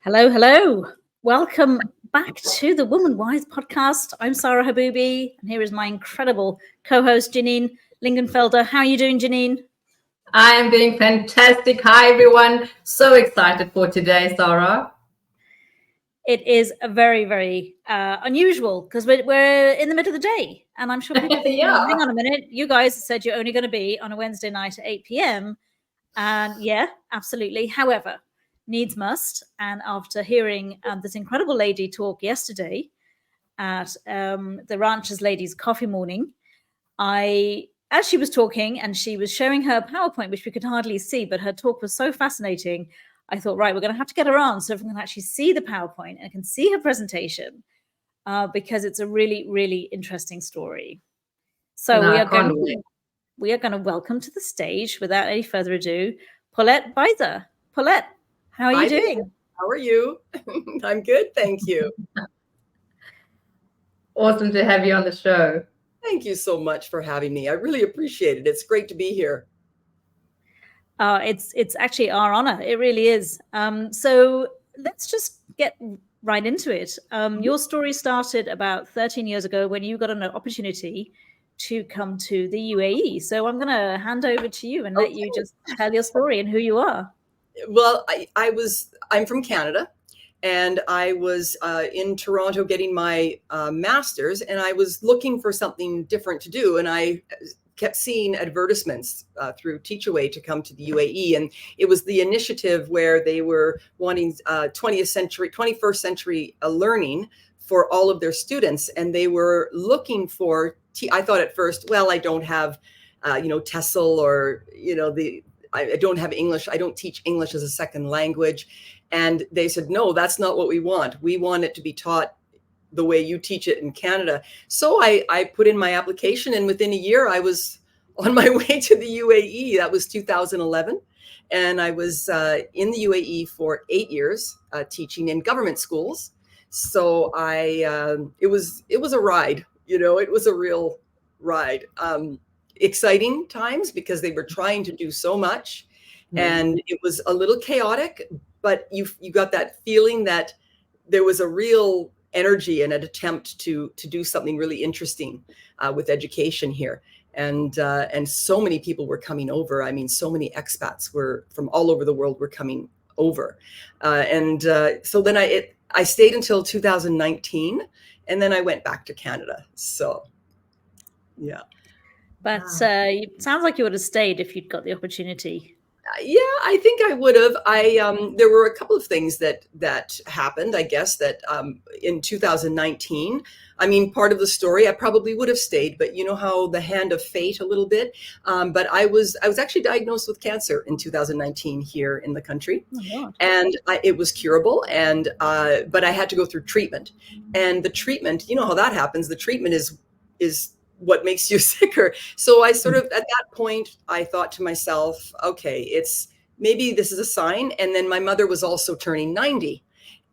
Hello, hello. Welcome back to the Woman Wise podcast. I'm Sara Haboubi, and here is my incredible co-host, Janine Lingenfelder. How are you doing, Janine? I am doing fantastic. Hi, everyone. So excited for today, Sara. It is a very, very unusual because we're in the middle of the day, and I'm sure people are thinking, Yeah. hang on a minute, you guys said you're only going to be on a Wednesday night at 8 p.m. And yeah, absolutely. However, needs must. And after hearing this incredible lady talk yesterday at the Ranchers Ladies Coffee Morning, as she was talking and she was showing her PowerPoint, which we could hardly see, but her talk was so fascinating, I thought, right, we're going to have to get her on so everyone can actually see the PowerPoint and can see her presentation because it's a really, really interesting story. So we are going to welcome to the stage, without any further ado, Paulette Buizer. Paulette, how are you doing? How are you? I'm good, thank you. Awesome to have you on the show. Thank you so much for having me. I really appreciate it. It's great to be here. It's actually our honor. It really is. So let's just get right into it. Your story started about 13 years ago when you got an opportunity to come to the UAE. So I'm going to hand over to you and let you just tell your story and who you are. Well, I'm from Canada, and I was in Toronto getting my master's, and I was looking for something different to do. And I kept seeing advertisements through Teachaway to come to the UAE. And it was the initiative where they were wanting 21st century learning for all of their students. And they were looking for, I thought at first, well, I don't have, TESOL or, I don't have English. I don't teach English as a second language. And they said, no, that's not what we want. We want it to be taught the way you teach it in Canada. So I put in my application, and within a year I was on my way to the UAE. That was 2011. And I was in the UAE for 8 years teaching in government schools. So it was a ride, it was a real ride. Exciting times because they were trying to do so much, and it was a little chaotic, but you got that feeling that there was a real energy and an attempt to do something really interesting with education here. And so many people were coming over. I mean, so many expats were from all over the world were coming over. So then I stayed until 2019, and then I went back to Canada. So, yeah. But it sounds like you would have stayed if you'd got the opportunity. Yeah, I think I would have. There were a couple of things that happened, I guess, that in 2019. I mean, part of the story, I probably would have stayed, but you know how the hand of fate a little bit. But I was actually diagnosed with cancer in 2019 here in the country, and it was curable. And but I had to go through treatment, and the treatment, you know how that happens. The treatment is what makes you sicker. So I sort of, at that point, I thought to myself, okay, maybe this is a sign. And then my mother was also turning 90.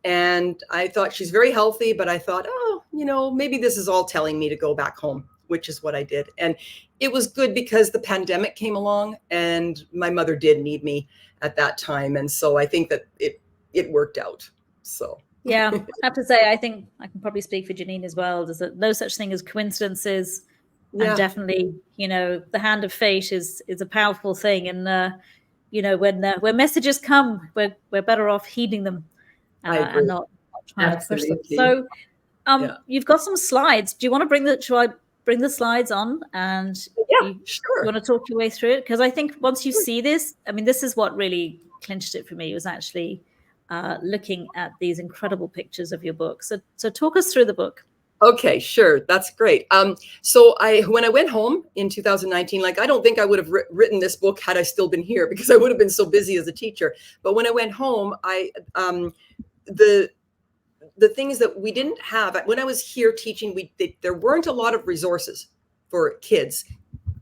And I thought she's very healthy, but I thought, maybe this is all telling me to go back home, which is what I did. And it was good because the pandemic came along and my mother did need me at that time. And so I think that it worked out. So. Yeah, I have to say, I think I can probably speak for Janine as well. There's no such thing as coincidences. Yeah. And definitely, the hand of fate is a powerful thing. And, when messages come, we're better off heeding them and not trying to push them. So you've got some slides. Do you want to shall I bring the slides on? And sure. You want to talk your way through it? Because I think once you see this, I mean, this is what really clinched it for me, was actually looking at these incredible pictures of your book. So talk us through the book. Okay, sure. That's great. So when I went home in 2019, I don't think I would have written this book had I still been here, because I would have been so busy as a teacher. But when I went home, the things that we didn't have when I was here teaching, there weren't a lot of resources for kids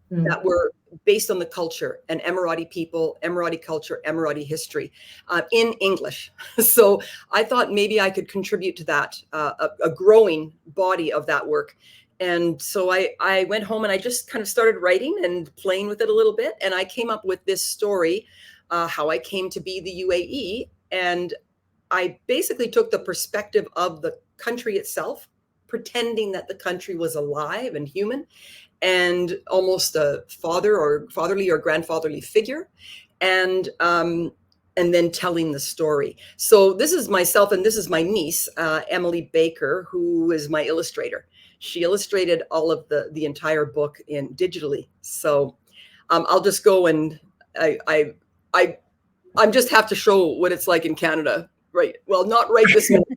that were based on the culture and Emirati people, Emirati culture, Emirati history in English. So I thought maybe I could contribute to that, a growing body of that work. And so I went home and I just kind of started writing and playing with it a little bit. And I came up with this story, how I came to be the UAE. And I basically took the perspective of the country itself, pretending that the country was alive and human, and almost a fatherly or grandfatherly figure, and then telling the story. So this is myself, and this is my niece, Emily Baker, who is my illustrator. She illustrated all of the entire book in digitally. So I'll just go, and I just have to show what it's like in Canada, right? Well, not right this minute,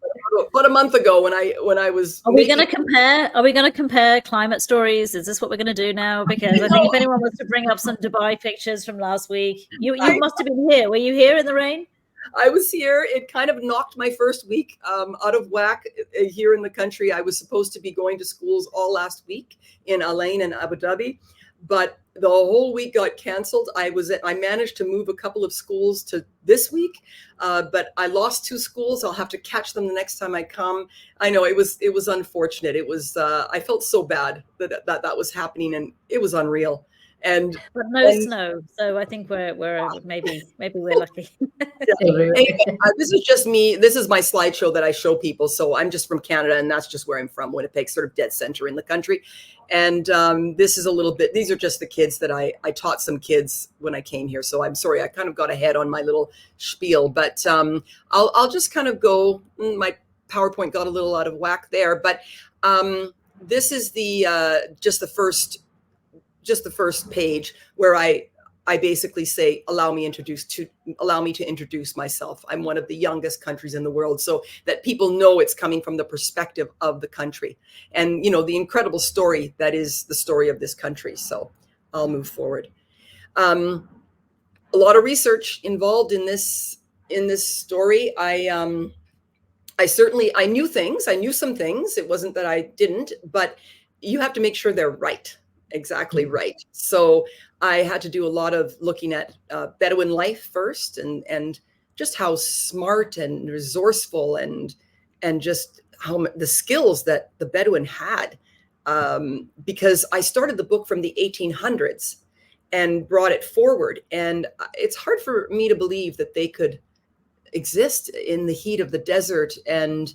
but a month ago when I was. Are we going to compare? Are we going to compare climate stories? Is this what we're going to do now? Because I think if anyone was to bring up some Dubai pictures from last week, you must have been here. Were you here in the rain? I was here. It kind of knocked my first week out of whack here in the country. I was supposed to be going to schools all last week in Al Ain and Abu Dhabi, but the whole week got canceled. I managed to move a couple of schools to this week, but I lost 2 schools. I'll have to catch them the next time I come. I know it was unfortunate. It was I felt so bad that was happening, and it was unreal. But no snow, so I think we're maybe we're lucky. Anyway, this is just me. This is my slideshow that I show people. So I'm just from Canada, and that's just where I'm from, Winnipeg, sort of dead center in the country. And this is a little bit. These are just the kids that I taught some kids when I came here. So I'm sorry, I kind of got ahead on my little spiel, but I'll just kind of go. My PowerPoint got a little out of whack there, but this is just the first page where I basically say, allow me to introduce myself. I'm one of the youngest countries in the world, so that people know it's coming from the perspective of the country, and the incredible story that is the story of this country. So I'll move forward. A lot of research involved in this story. I knew things. I knew some things. It wasn't that I didn't, but you have to make sure they're right. Exactly right. So I had to do a lot of looking at Bedouin life first, and just how smart and resourceful and just how the skills that the Bedouin had. Because I started the book from the 1800s and brought it forward, and it's hard for me to believe that they could exist in the heat of the desert, and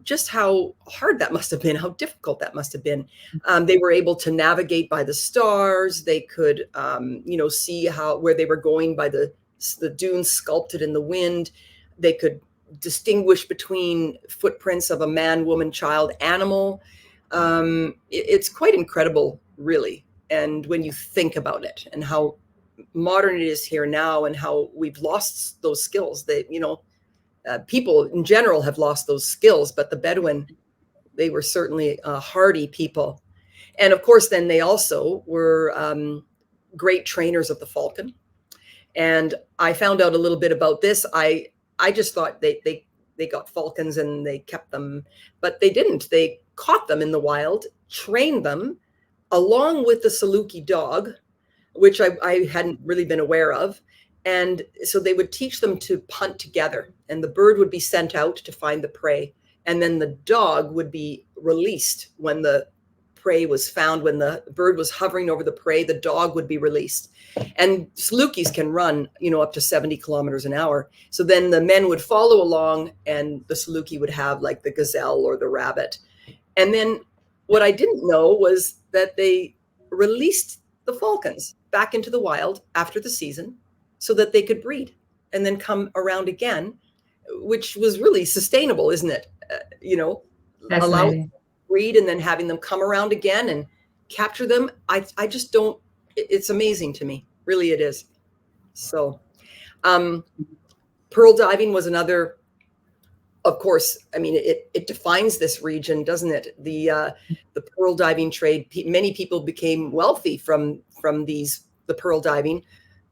just how hard that must have been, how difficult that must have been. They were able to navigate by the stars. They could, see where they were going by the dunes sculpted in the wind. They could distinguish between footprints of a man, woman, child, animal. It's quite incredible, really. And when you think about it and how modern it is here now, and how we've lost those skills, people in general have lost those skills, but the Bedouin, they were certainly hardy people. And of course, then they also were great trainers of the falcon. And I found out a little bit about this. I just thought they got falcons and they kept them, but they didn't. They caught them in the wild, trained them along with the Saluki dog, which I hadn't really been aware of. And so they would teach them to punt together, and the bird would be sent out to find the prey. And then the dog would be released when the prey was found. When the bird was hovering over the prey, the dog would be released. And Salukis can run, up to 70 kilometers an hour. So then the men would follow along, and the Saluki would have like the gazelle or the rabbit. And then what I didn't know was that they released the falcons back into the wild after the season, so that they could breed and then come around again, which was really sustainable, isn't it? Allow them to breed and then having them come around again and capture them. I just don't, it's amazing to me. Really, it is. So pearl diving was another, of course, it defines this region, doesn't it? The pearl diving trade, many people became wealthy from the pearl diving.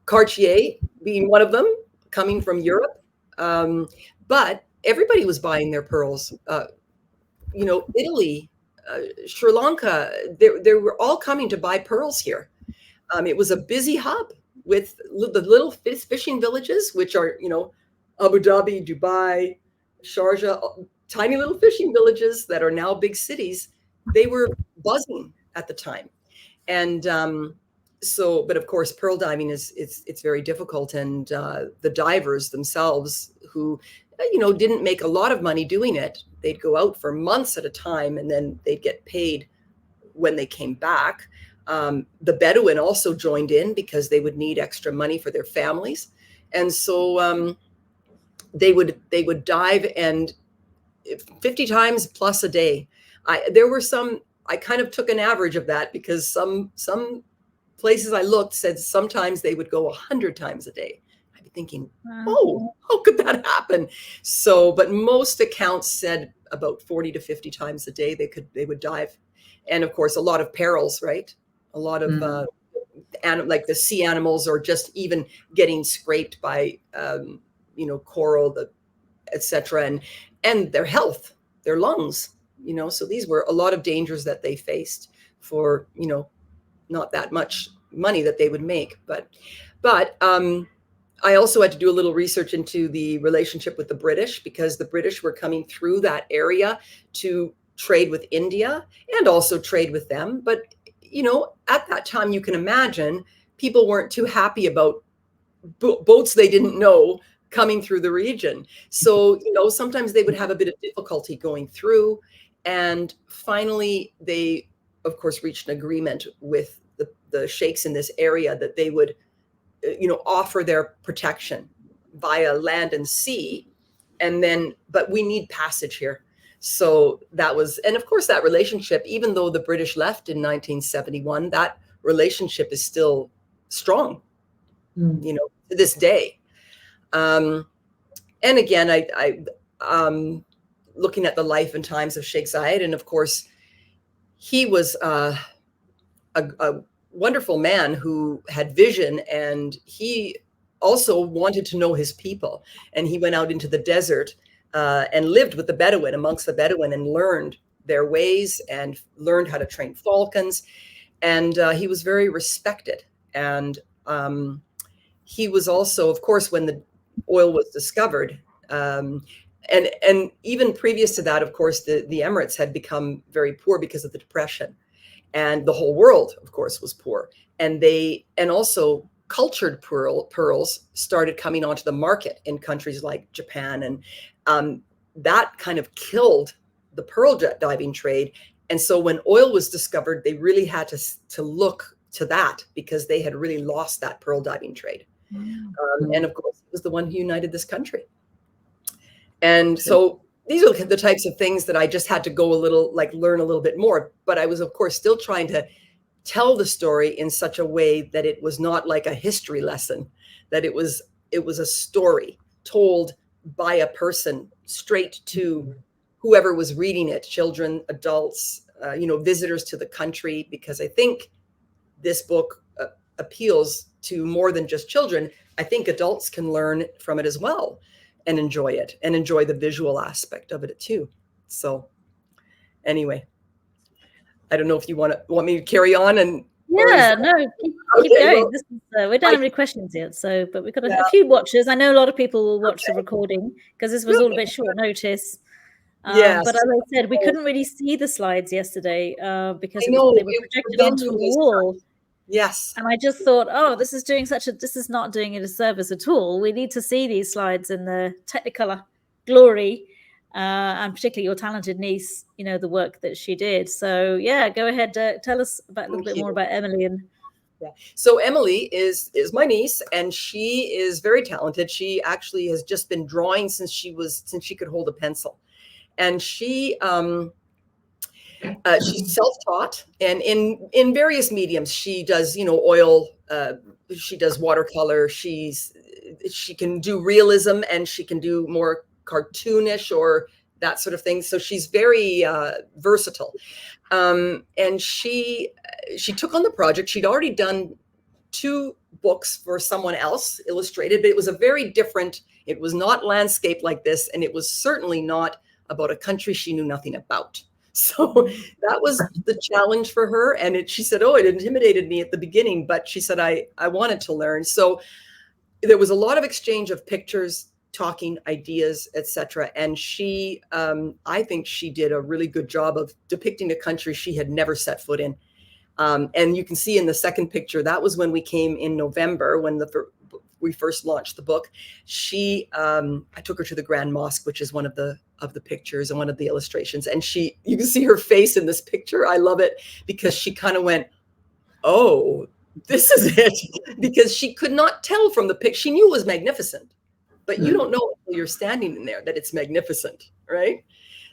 Cartier being one of them, coming from Europe. But everybody was buying their pearls. Italy, Sri Lanka, they were all coming to buy pearls here. It was a busy hub with the little fishing villages, which are, Abu Dhabi, Dubai, Sharjah, tiny little fishing villages that are now big cities. They were buzzing at the time. And but of course, pearl diving it's very difficult, and the divers themselves, who didn't make a lot of money doing it. They'd go out for months at a time, and then they'd get paid when they came back. The Bedouin also joined in because they would need extra money for their families. And so they would dive, and 50 times plus a day. I kind of took an average of that, because some places I looked said sometimes they would go 100 times a day. I'd be thinking, oh, how could that happen? So, but most accounts said about 40 to 50 times a day they would dive. And of course, a lot of perils, right? A lot of like the sea animals, or just even getting scraped by coral, etc., and their health, their lungs. So these were a lot of dangers that they faced for not that much money that they would make. But I also had to do a little research into the relationship with the British, because the British were coming through that area to trade with India and also trade with them. But at that time, you can imagine people weren't too happy about boats they didn't know coming through the region. So, sometimes they would have a bit of difficulty going through. And finally, they, of course, reached an agreement with the sheikhs in this area that they would, offer their protection via land and sea. And then, but we need passage here. So that was, and of course, that relationship, even though the British left in 1971, that relationship is still strong, to this day. And again, I looking at the life and times of Sheikh Zayed, and of course, he was a wonderful man who had vision, and he also wanted to know his people. And he went out into the desert and lived with the Bedouin, amongst the Bedouin, and learned their ways and learned how to train falcons. And he was very respected. And he was also, of course, when the oil was discovered, and even previous to that, of course, the Emirates had become very poor because of the Depression, and the whole world, of course, was poor. And also cultured pearls started coming onto the market in countries like Japan, and that kind of killed the pearl diving trade. And so when oil was discovered, they really had to look to that, because they had really lost that pearl diving trade. And of course, it was the one who united this country. And so these are the types of things that I just had to go learn a little bit more. But I was, of course, still trying to tell the story in such a way that it was not like a history lesson, that it was a story told by a person straight to whoever was reading it, children, adults, visitors to the country, because I think this book appeals to more than just children. I think adults can learn from it as well and enjoy it, and enjoy the visual aspect of it too. So anyway, I don't know if you want me to carry on. And keep going. Well, we don't have any questions yet, but we've got a few watchers. I know a lot of people will watch the recording, because this was all a bit short notice. Yes. But as I said, we couldn't really see the slides yesterday because they were projected onto a wall. Yes. And I just thought, this is not doing it a service at all. We need to see these slides in the technicolor glory, and particularly your talented niece, the work that she did. So yeah, go ahead, tell us a little bit more about Emily. So Emily is my niece, and she is very talented. She actually has just been drawing since she could hold a pencil, and she's self-taught, and in various mediums. She does, oil. She does watercolor. She can do realism, and she can do more cartoonish or that sort of thing. So she's very versatile. And she took on the project. She'd already done 2 books for someone else, illustrated, but it was a very different. It was not landscape like this, and it was certainly not about a country she knew nothing about. So that was the challenge for her. And she said, it intimidated me at the beginning, but she said, I wanted to learn. So there was a lot of exchange of pictures, talking, ideas, etc. And she, I think she did a really good job of depicting a country she had never set foot in. And you can see in the second picture, that was when we came in November, when the we first launched the book, I took her to the Grand Mosque, which is one of the pictures and one of the illustrations. And you can see her face in this picture. I love it because she kind of went, oh, this is it. Because she could not tell from the picture. She knew it was magnificent, but you don't know until you're standing in there that it's magnificent, right?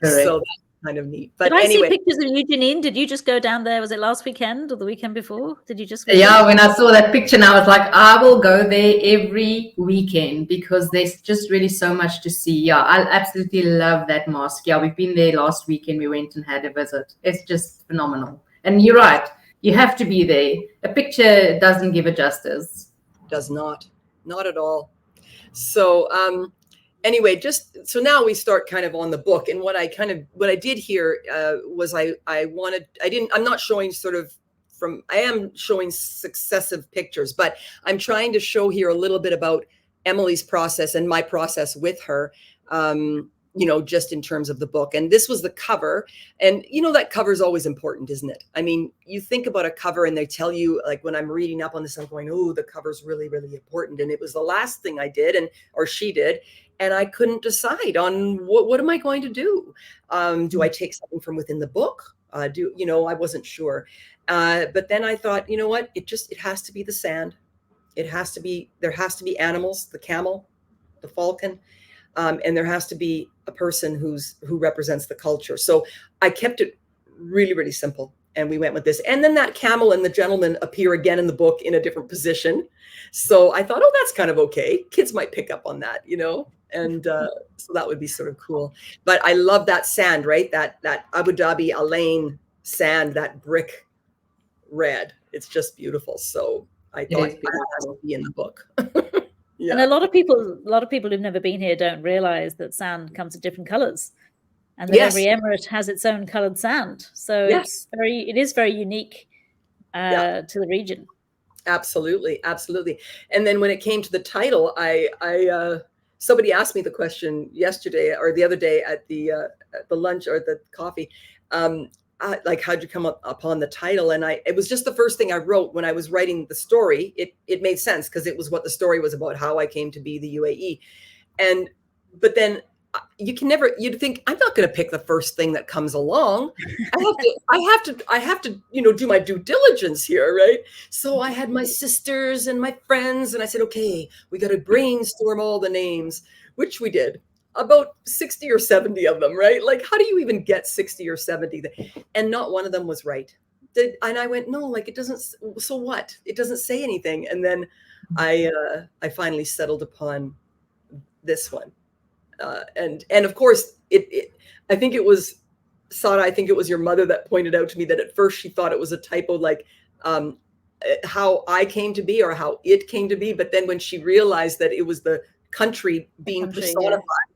Correct. So that's kind of neat. But Did I anyway, see pictures of you, Janine? Did you just go down there? Was it last weekend or the weekend before? Did you just go Yeah, when I saw that picture, and I was like, I will go there every weekend because there's just really so much to see. Yeah, I absolutely love that mosque. Yeah, we've been there last weekend. We went and had a visit. It's just phenomenal. And you're right. You have to be there. A picture doesn't give it justice. Does not at all. So anyway, so now we start kind of on the book. And what I did here was I'm not showing I am showing successive pictures, but I'm trying to show here a little bit about Emily's process and my process with her, just in terms of the book. And this was the cover. And, that cover is always important, isn't it? I mean, you think about a cover and they tell you, like when I'm reading up on this, I'm going, oh, the cover's really, really important. And it was the last thing I did or she did. And I couldn't decide on what am I going to do? Do I take something from within the book? I wasn't sure. But then I thought, you know what? It has to be the sand. There has to be animals, the camel, the falcon, and there has to be a person who represents the culture. So I kept it really, really simple. And we went with this. And then that camel and the gentleman appear again in the book in a different position. So I thought, oh, that's kind of okay. Kids might pick up on that, and so that would be sort of cool. But I love that sand, right? That Abu Dhabi Alain sand, that brick red. It's just beautiful. So I thought it has to be in the book. Yeah. And a lot of people who've never been here don't realize that sand comes in different colors, and that every emirate has its own colored sand. So it is very unique to the region. Absolutely. And then when it came to the title, I somebody asked me the question yesterday or the other day at the lunch or the coffee, like, how'd you come upon the title? And it was just the first thing I wrote when I was writing the story. It made sense because it was what the story was about, how I came to be the UAE. But then you'd think, I'm not going to pick the first thing that comes along. I have to, do my due diligence here. Right. So I had my sisters and my friends and I said, okay, we got to brainstorm all the names, which we did. About 60 or 70 of them, right? Like, how do you even get 60 or 70? And not one of them was right. And I went, no, like, it doesn't. So what? It doesn't say anything. And then I finally settled upon this one. And of course, I think it was Sara. I think it was your mother that pointed out to me that at first she thought it was a typo, like how I came to be or how it came to be. But then when she realized that it was the country being personified. Yeah.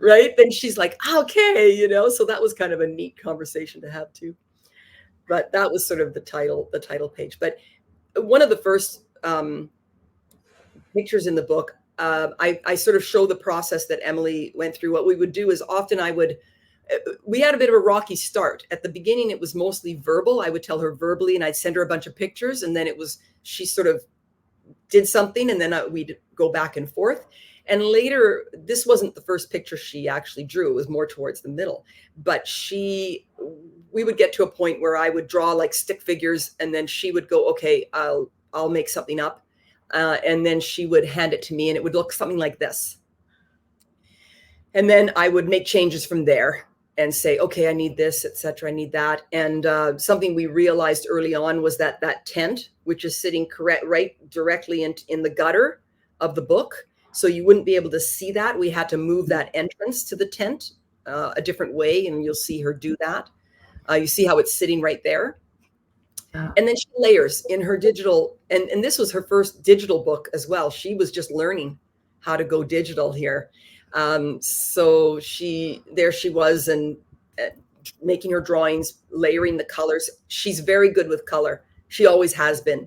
Right. Then she's like, okay, so that was kind of a neat conversation to have too. But that was sort of the title page. But one of the first pictures in the book, I sort of show the process that Emily went through. What we would do is often we had a bit of a rocky start. At the beginning, it was mostly verbal. I would tell her verbally and I'd send her a bunch of pictures. And then she sort of did something and then we'd go back and forth. And later, this wasn't the first picture she actually drew. It was more towards the middle. But we would get to a point where I would draw like stick figures, and then she would go, okay, I'll make something up. And then she would hand it to me, and it would look something like this. And then I would make changes from there and say, okay, I need this, etc. I need that. And something we realized early on was that tent, which is sitting right directly in the gutter of the book, so you wouldn't be able to see that. We had to move that entrance to the tent a different way, and you'll see her do that. You see how it's sitting right there. And then she layers in her digital, and this was her first digital book as well. She was just learning how to go digital here. So she was and making her drawings, layering the colors. She's very good with color. She always has been.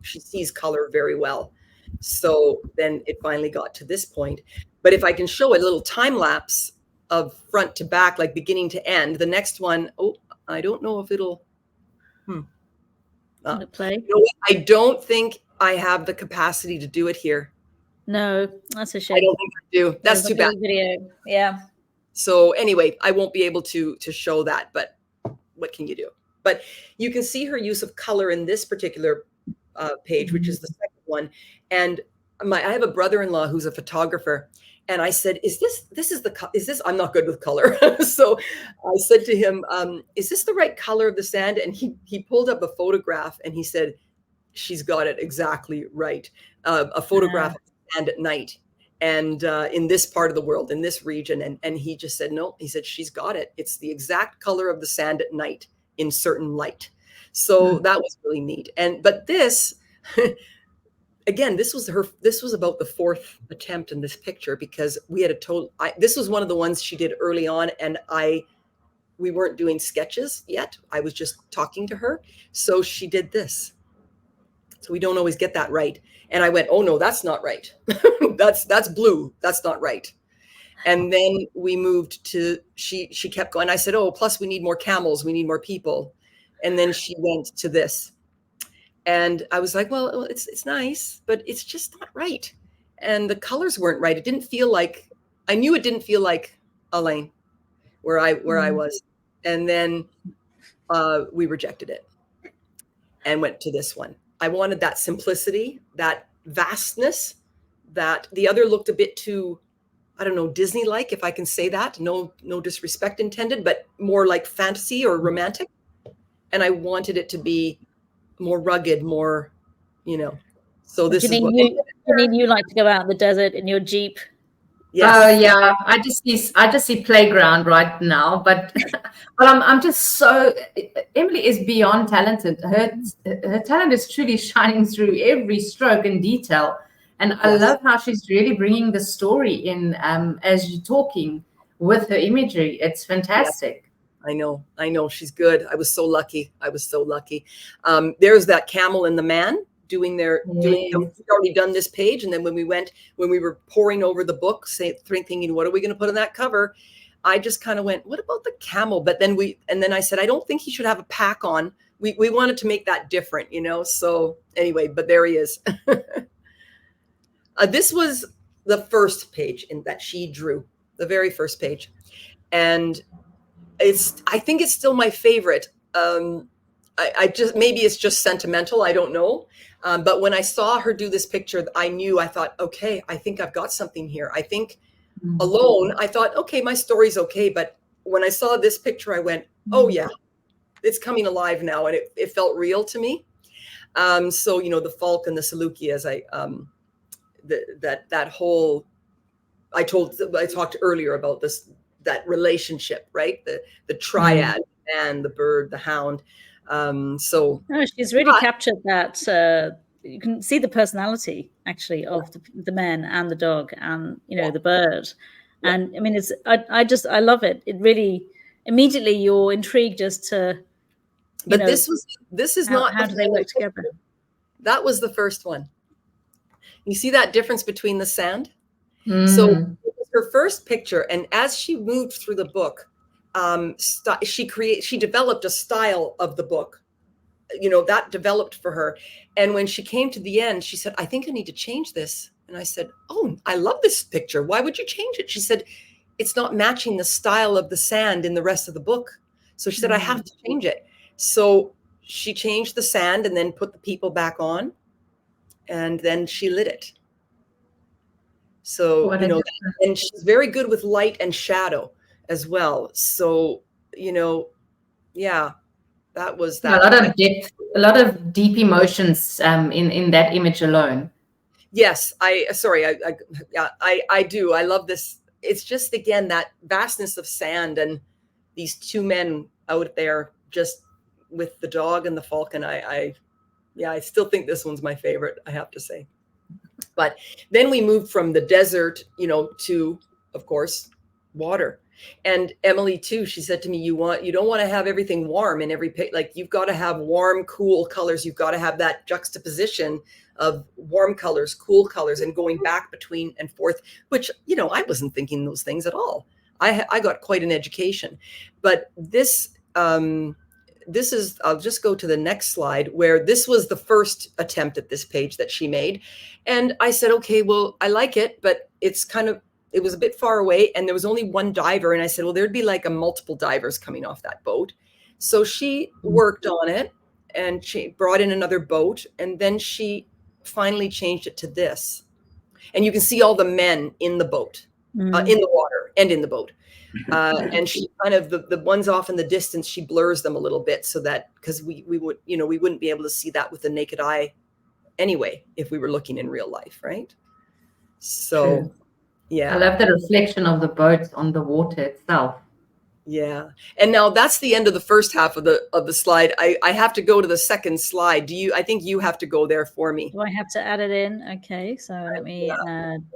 She sees color very well. So then it finally got to this point. But if I can show a little time lapse of front to back, like beginning to end, the next one, I don't know if it'll play. I don't think I have the capacity to do it here. No, that's a I shame. don't think I do. That's too bad. Video. Yeah. So anyway, I won't be able to show that, but what can you do? But you can see her use of color in this particular page, which is the second one. And I have a brother-in-law who's a photographer, and I said, is this, I'm not good with color. So I said to him, is this the right color of the sand? And he pulled up a photograph and he said, she's got it exactly right. A photograph of sand at night. And in this part of the world, in this region. And he just said, no, he said, she's got it. It's the exact color of the sand at night in certain light. So that was really neat. But this, again, this was about the fourth attempt in this picture, because we had this was one of the ones she did early on. And we weren't doing sketches yet. I was just talking to her. So she did this. So we don't always get that right. And I went, oh no, that's not right. that's blue. That's not right. And then we moved to, she kept going. I said, oh, plus we need more camels. We need more people. And then she went to this. And I was like, well, it's nice, but it's just not right. And the colors weren't right. It didn't feel like, I knew it didn't feel like Elaine where I was. And then we rejected it and went to this one. I wanted that simplicity, that vastness, that the other looked a bit too, I don't know, Disney-like, if I can say that. No disrespect intended, but more like fantasy or romantic. And I wanted it to be more rugged, more, so this is what you like to go out in the desert in your Jeep. Yes. Oh yeah, I just see playground right now, but I'm just so, Emily is beyond talented. Her talent is truly shining through every stroke and detail, and I love how she's really bringing the story in as you're talking with her imagery. It's fantastic. I know she's good. I was so lucky. There's that camel and the man doing we've already done this page. And then when we were poring over the book, thinking, what are we going to put on that cover? I just kind of went, what about the camel? But then I said, I don't think he should have a pack on. We wanted to make that different, So anyway, but there he is. This was the first page that she drew, the very first page. And I think it's still my favorite. Maybe it's just sentimental. I don't know. But when I saw her do this picture, I thought, okay, I think I've got something here. I think alone, I thought, okay, my story's okay. But when I saw this picture, I went, oh yeah, it's coming alive now. And it felt real to me. So, the Falk and the Saluki, as that whole, I talked earlier about this, that relationship, right? The triad, and the bird, the hound. She's really captured that. You can see the personality actually of the men and the dog and the bird. And I mean, I love it. It really, immediately you're intrigued as to but this is not how do they work together. That was the first one. You see that difference between the sand? So it was her first picture, and as she moved through the book, she developed a style of the book, that developed for her. And when she came to the end, she said, I think I need to change this. And I said, oh, I love this picture. Why would you change it? She said, it's not matching the style of the sand in the rest of the book. So she said, I have to change it. So she changed the sand and then put the people back on, and then she lit it. So, and she's very good with light and shadow as well. So, that was that. A lot of depth, a lot of deep emotions in that image alone. Yes, I do. I love this. It's just, again, that vastness of sand and these two men out there just with the dog and the falcon. I still think this one's my favorite, I have to say. But then we moved from the desert, to, of course, water. And Emily too, she said to me, you don't want to have everything warm in every page. Like, you've got to have warm, cool colors. You've got to have that juxtaposition of warm colors, cool colors, and going back between and forth, which, I wasn't thinking those things at all. I got quite an education. But this, I'll just go to the next slide, where this was the first attempt at this page that she made. And I said, okay, well, I like it, but it was a bit far away, and there was only one diver. And I said, well, there'd be like a multiple divers coming off that boat. So she worked on it, and she brought in another boat, and then she finally changed it to this. And you can see all the men in the boat, in the water and in the boat. And she kind of, the ones off in the distance, she blurs them a little bit, so that, because we wouldn't be able to see that with the naked eye anyway if we were looking in real life, right? So True. yeah, I love the reflection of the boats on the water itself. yeah. And now that's the end of the first half of the slide. I have to go to the second slide. I think you have to go there for me. Do I have to add it in? Okay, so let me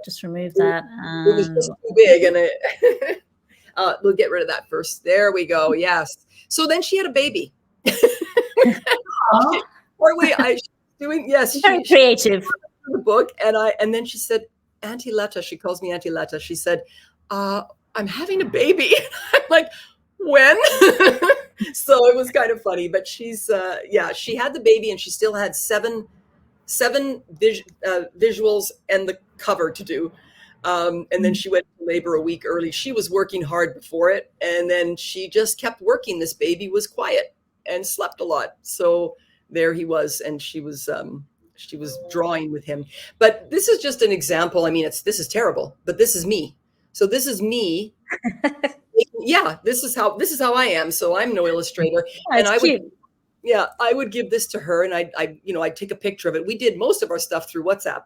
just remove that. It was just too big, and we'll get rid of that first. There we go. Yes. So then she had a baby. Very creative. The book, and then she said, Auntie Letta, she calls me Auntie Letta. She said, I'm having a baby. I'm like, when? So it was kind of funny, but she's she had the baby, and she still had seven visuals and the cover to do. And then she went to labor a week early. She was working hard before it, and then she just kept working. This baby was quiet and slept a lot. So there he was, and she was drawing with him. But this is just an example. I mean, this is terrible, but this is me. So this is me. Yeah, this is how I am. So I'm no illustrator. And I would give this to her, and I'd take a picture of it. We did most of our stuff through WhatsApp.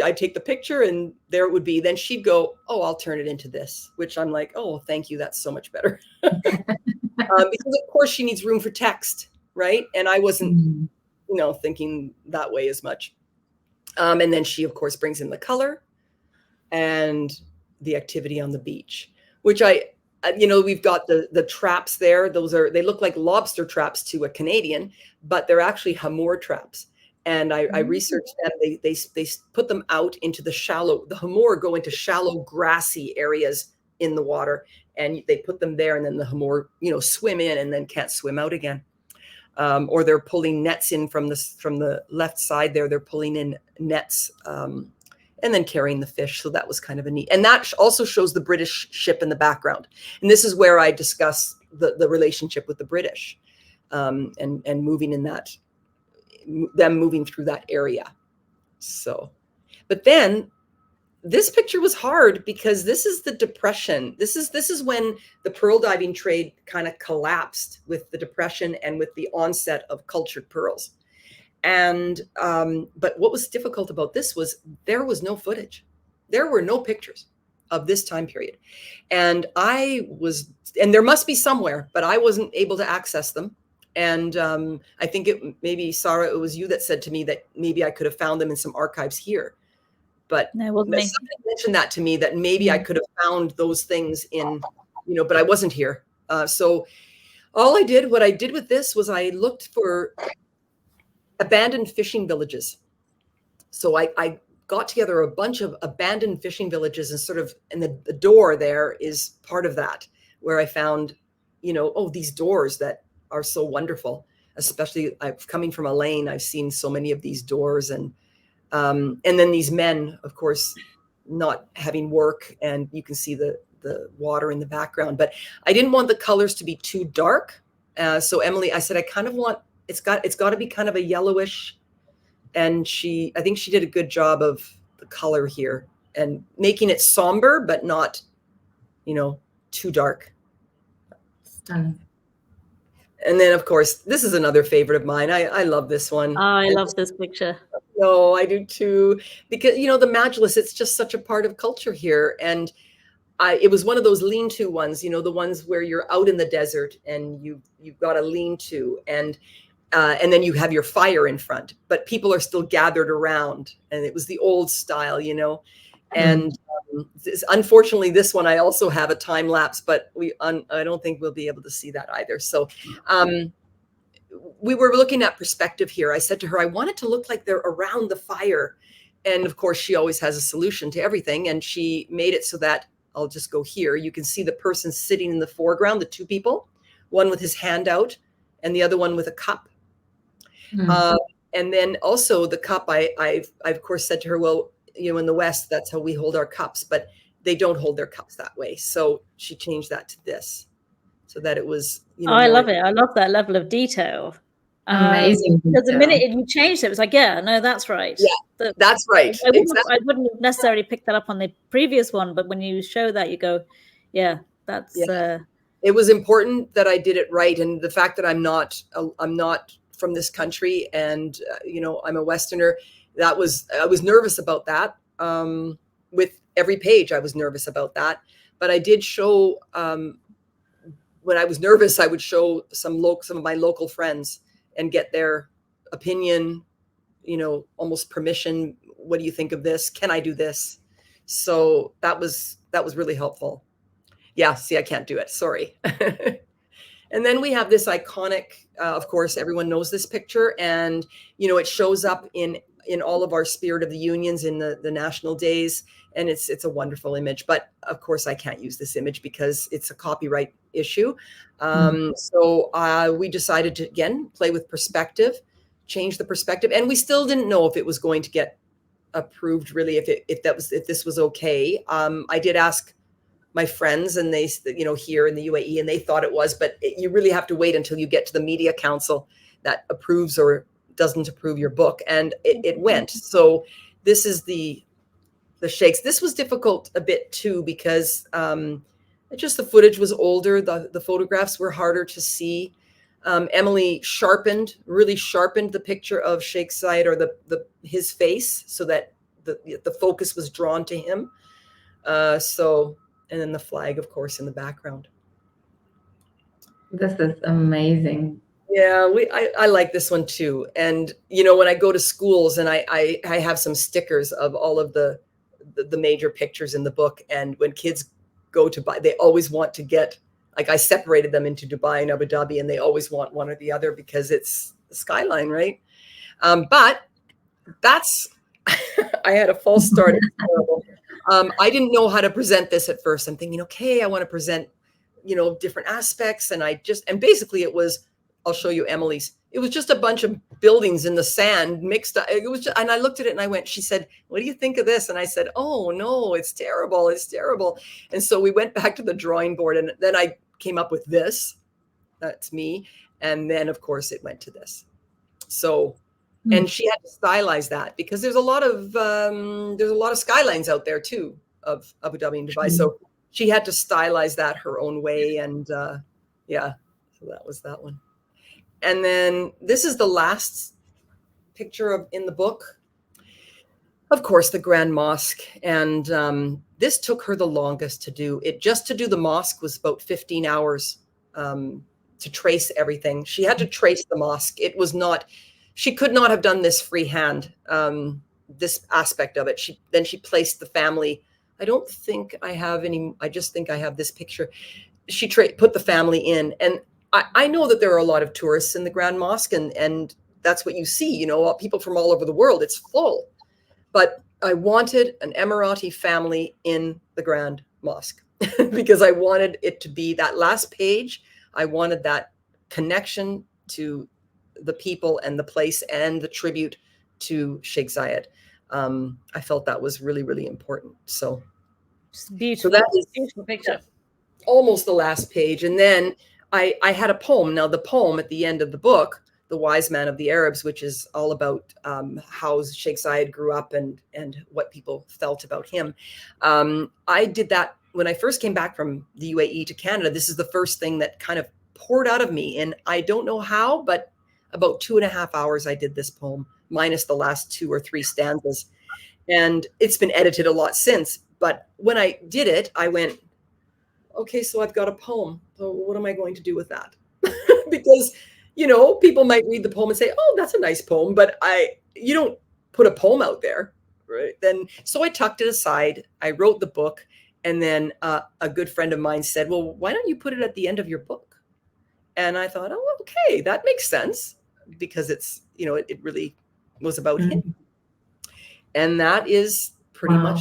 I'd take the picture, and there it would be. Then she'd go, oh, I'll turn it into this, which I'm like, oh, thank you. That's so much better. Because of course she needs room for text, right? And I wasn't, thinking that way as much. And then she, of course, brings in the color and the activity on the beach, which we've got the traps there. They look like lobster traps to a Canadian, but they're actually hamor traps. And I researched them. They put them out into the hamor go into shallow grassy areas in the water, and they put them there, and then the hamor, swim in and then can't swim out again. Or they're pulling nets in from the left side there. They're pulling in nets and then carrying the fish. So that was kind of a neat. And that also shows the British ship in the background. And this is where I discuss the relationship with the British and moving in them moving through that area. So, but then this picture was hard because this is the Depression. This is when the pearl diving trade kind of collapsed with the Depression and with the onset of cultured pearls. And but what was difficult about this was there was no footage. There were no pictures of this time period. And there must be somewhere, but I wasn't able to access them. And I think maybe, Sara, it was you that said to me that maybe I could have found them in some archives here. But no, it wasn't me. Somebody mentioned that to me, that maybe I could have found those things in, but I wasn't here. So what I did with this was I looked for abandoned fishing villages. So I got together a bunch of abandoned fishing villages, and the door there is part of that, where I found, these doors that are so wonderful. Especially coming from Elaine, I've seen so many of these doors, and then these men, of course, not having work, and you can see the water in the background. But I didn't want the colors to be too dark. So Emily, I said, I kind of want, it's got to be kind of a yellowish. And I think she did a good job of the color here and making it somber, but not, too dark. Stunning. And then, of course, this is another favorite of mine. I love this one. I love this picture. No, I do too. Because, the Magrudys, it's just such a part of culture here. And it was one of those lean-to ones, the ones where you're out in the desert and you've got a lean-to and then you have your fire in front, but people are still gathered around. And it was the old style, And unfortunately, this one, I also have a time lapse, but I don't think we'll be able to see that either. So we were looking at perspective here. I said to her, I want it to look like they're around the fire. And of course, she always has a solution to everything. And she made it so that I'll just go here. You can see the person sitting in the foreground, the two people. one with his hand out and the other one with a cup. And then also the cup, I of course said to her, well, you know, in the West, that's how we hold our cups, but they don't hold their cups that way. So she changed that to this, so that it was, you know, I love it. I love that level of detail. Amazing. Because the minute you changed it, it was like, yeah, no, that's right. Yeah, that's right. I wouldn't have necessarily picked that up on the previous one, but when you show that, you go, yeah, that's. Yeah. It was important that I did it right, and the fact that I'm not from this country, and you know, I'm a Westerner. I was nervous about that. With every page, I was nervous about that. But I did show. When I was nervous, I would show some of my local friends and get their opinion. You know, almost permission. What do you think of this? Can I do this? So that was really helpful. Yeah. See, I can't do it. Sorry. And then we have this iconic, of course, everyone knows this picture, and, you know, it shows up in all of our Spirit of the Unions in the national days. And it's a wonderful image, but of course I can't use this image because it's a copyright issue. So we decided to, again, play with perspective, change the perspective. And we still didn't know if it was going to get approved, really, if this was okay. I did ask my friends, and they, you know, here in the UAE, and they thought it was, but you really have to wait until you get to the media council that approves or doesn't approve your book. And it went. So this is the shakes. This was difficult a bit too, because just the footage was older. The photographs were harder to see. Emily really sharpened the picture of Sheikh Zayed, or his face, so that the focus was drawn to him. And then the flag, of course, in the background. This is amazing. Yeah, I like this one too. And, you know, when I go to schools, and I have some stickers of all of the major pictures in the book. And when kids go to buy, they always want to get, like, I separated them into Dubai and Abu Dhabi, and they always want one or the other because it's the skyline, right? But that's, I had a false start. It's terrible. I didn't know how to present this at first. I'm thinking, okay, I want to present, you know, different aspects. And and basically it was, I'll show you Emily's. It was just a bunch of buildings in the sand mixed up. It was just, and I looked at it and I went, she said, what do you think of this? And I said, oh no, it's terrible. It's terrible. And so we went back to the drawing board, and then I came up with this. That's me. And then of course it went to this. So, and she had to stylize that, because there's a lot of skylines out there too, of Abu Dhabi and Dubai. So she had to stylize that her own way. And yeah, so that was that one. And then this is the last picture in the book. Of course, the Grand Mosque. And this took her the longest to do. Just to do the mosque was about 15 hours to trace everything. She had to trace the mosque. It was not, she could not have done this freehand, this aspect of it. Then she placed the family. I don't think I have any, I just think I have this picture. She put the family in. And I know that there are a lot of tourists in the Grand Mosque, and that's what you see, you know, people from all over the world. It's full. But I wanted an Emirati family in the Grand Mosque because I wanted it to be that last page. I wanted that connection to the people and the place and the tribute to Sheikh Zayed. I felt that was really, really important. So just beautiful. So that is beautiful picture. Almost the last page. And then I had a poem. Now the poem at the end of the book, The Wise Man of the Arabs, which is all about how Sheikh Zayed grew up and what people felt about him. I did that when I first came back from the UAE to Canada. This is the first thing that kind of poured out of me. And I don't know how, but about 2.5 hours I did this poem, minus the last 2 or 3 stanzas. And it's been edited a lot since. But when I did it, I went, okay, so I've got a poem. So what am I going to do with that? Because, you know, people might read the poem and say, oh, that's a nice poem. But you don't put a poem out there, right? So I tucked it aside. I wrote the book. And then a good friend of mine said, well, why don't you put it at the end of your book? And I thought, oh, okay, that makes sense, because it's, you know, it really was about him. And that is pretty much.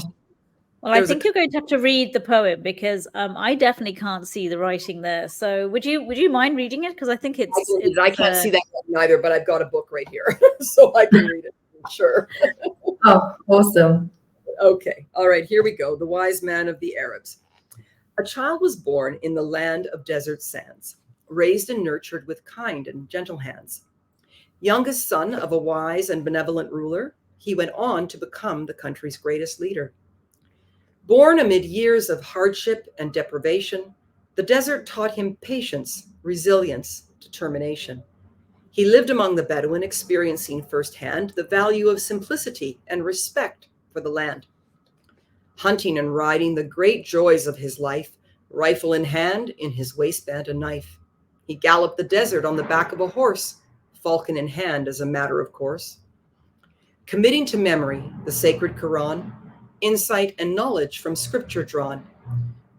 Well, I think you're going to have to read the poem because I definitely can't see the writing there. So would you mind reading it? Because I think I can't see that one either, but I've got a book right here, so I can read it. Sure. Oh, awesome. Okay. All right. Here we go. The Wise Man of the Arabs. A child was born in the land of desert sands, raised and nurtured with kind and gentle hands. Youngest son of a wise and benevolent ruler, he went on to become the country's greatest leader. Born amid years of hardship and deprivation, the desert taught him patience, resilience, determination. He lived among the Bedouin, experiencing firsthand the value of simplicity and respect for the land. Hunting and riding, the great joys of his life, rifle in hand, in his waistband a knife. He galloped the desert on the back of a horse, falcon in hand as a matter of course. Committing to memory the sacred Quran, insight and knowledge from scripture drawn.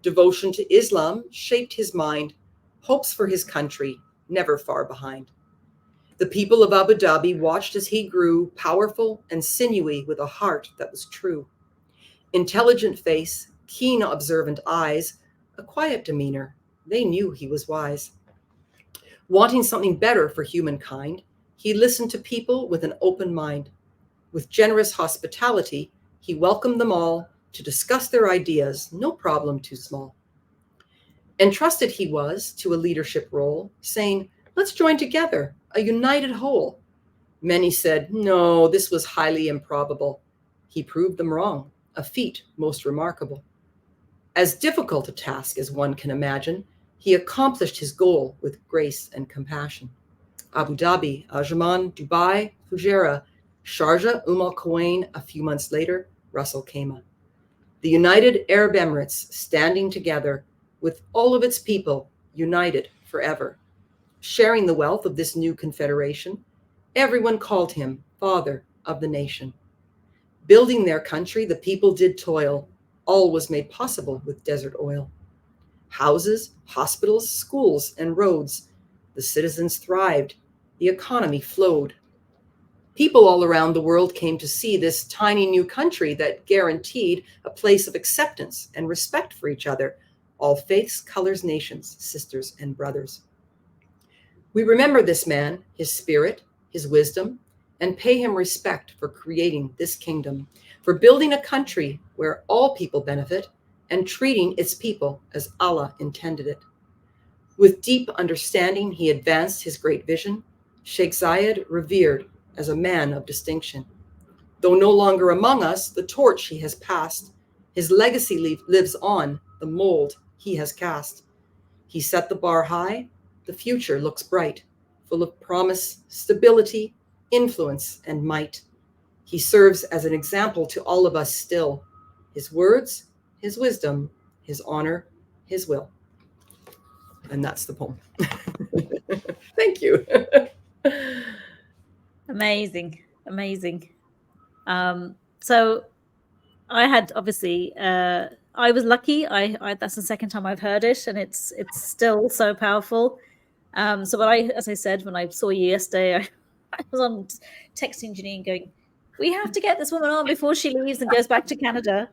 Devotion to Islam shaped his mind, hopes for his country never far behind. The people of Abu Dhabi watched as he grew, powerful and sinewy with a heart that was true. Intelligent face, keen observant eyes, a quiet demeanor, they knew he was wise. Wanting something better for humankind, he listened to people with an open mind. With generous hospitality, he welcomed them all to discuss their ideas, no problem too small. Entrusted he was to a leadership role, saying, let's join together, a united whole. Many said, no, this was highly improbable. He proved them wrong, a feat most remarkable. As difficult a task as one can imagine, he accomplished his goal with grace and compassion. Abu Dhabi, Ajman, Dubai, Fujairah, Sharjah, Al Quwain, a few months later, Ras Al Khaimah. The United Arab Emirates standing together with all of its people united forever. Sharing the wealth of this new confederation, everyone called him Father of the Nation. Building their country, the people did toil. All was made possible with desert oil. Houses, hospitals, schools, and roads. The citizens thrived. The economy flowed. People all around the world came to see this tiny new country that guaranteed a place of acceptance and respect for each other, all faiths, colors, nations, sisters, and brothers. We remember this man, his spirit, his wisdom, and pay him respect for creating this kingdom, for building a country where all people benefit and treating its people as Allah intended it. With deep understanding, he advanced his great vision, Sheikh Zayed revered as a man of distinction. Though no longer among us, the torch he has passed, his legacy lives on, the mold he has cast. He set the bar high, the future looks bright, full of promise, stability, influence, and might. He serves as an example to all of us still. His words, his wisdom, his honor, his will. And that's the poem. Thank you. Amazing. So I had obviously I was lucky. I that's the second time I've heard it, and it's still so powerful. So as I said, when I saw you yesterday, I was on texting Janine going, we have to get this woman on before she leaves and goes back to Canada.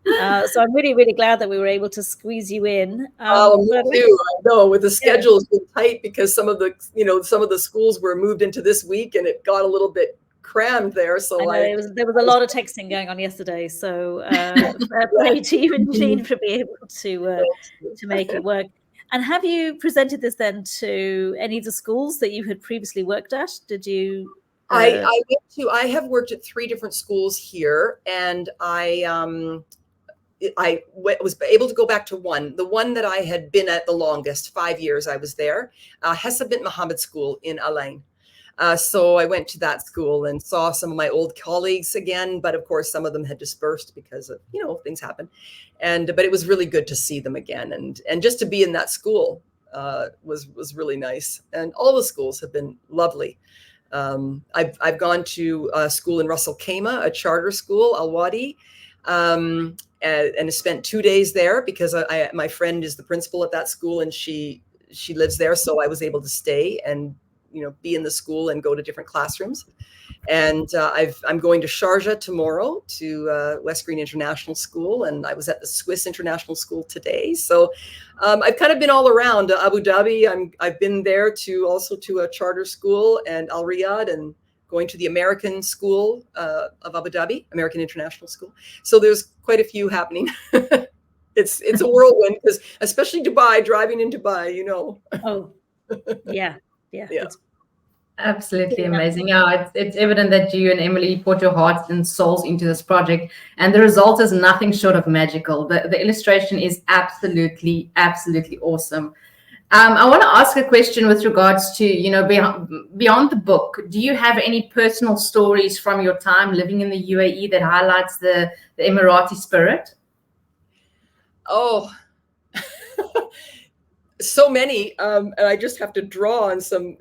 So I'm really, really glad that we were able to squeeze you in. Me too. I know, with the schedules being tight because some of the schools were moved into this week, and it got a little bit crammed there. So there was a lot of texting going on yesterday. So fair play to you and Janine for being able to make it work. And have you presented this then to any of the schools that you had previously worked at? Did you? I have worked at 3 different schools here, and I was able to go back to one, the one that I had been at the longest, 5 years I was there, Hessa bint Mohammed School in Alain. So I went to that school and saw some of my old colleagues again, but of course some of them had dispersed because of, things happen. But it was really good to see them again. And just to be in that school was really nice. And all the schools have been lovely. I've gone to a school in Ras Al Khaimah, a charter school, Al Wadi, and spent 2 days there because my friend is the principal at that school and she lives there. So I was able to stay and, be in the school and go to different classrooms. And I'm going to Sharjah tomorrow to West Green International School, and I was at the Swiss International School today. So I've kind of been all around. Abu Dhabi, I've been there also to a charter school, and Al Riyadh, and going to the American School of Abu Dhabi, American International School. So there's quite a few happening. It's a whirlwind, because especially Dubai, driving in Dubai, Oh, yeah. It's Absolutely amazing. Yeah, it's evident that you and Emily put your hearts and souls into this project, and the result is nothing short of magical. The illustration is absolutely awesome. I want to ask a question with regards to, beyond the book. Do you have any personal stories from your time living in the UAE that highlights the Emirati spirit? Oh, so many. And I just have to draw on some.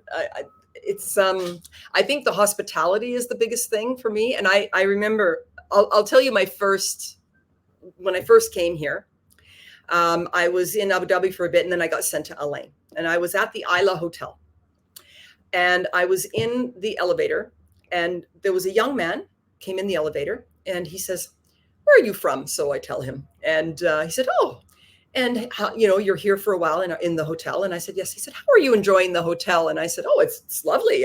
I think the hospitality is the biggest thing for me. And I remember, I'll tell you when I first came here, I was in Abu Dhabi for a bit, and then I got sent to Al-Ain, and I was at the Isla Hotel, and I was in the elevator, and there was a young man came in the elevator, and he says, "Where are you from?" So I tell him, and he said, "Oh, and how, you're here for a while in the hotel." And I said, "Yes." He said, "How are you enjoying the hotel?" And I said, "Oh, it's lovely.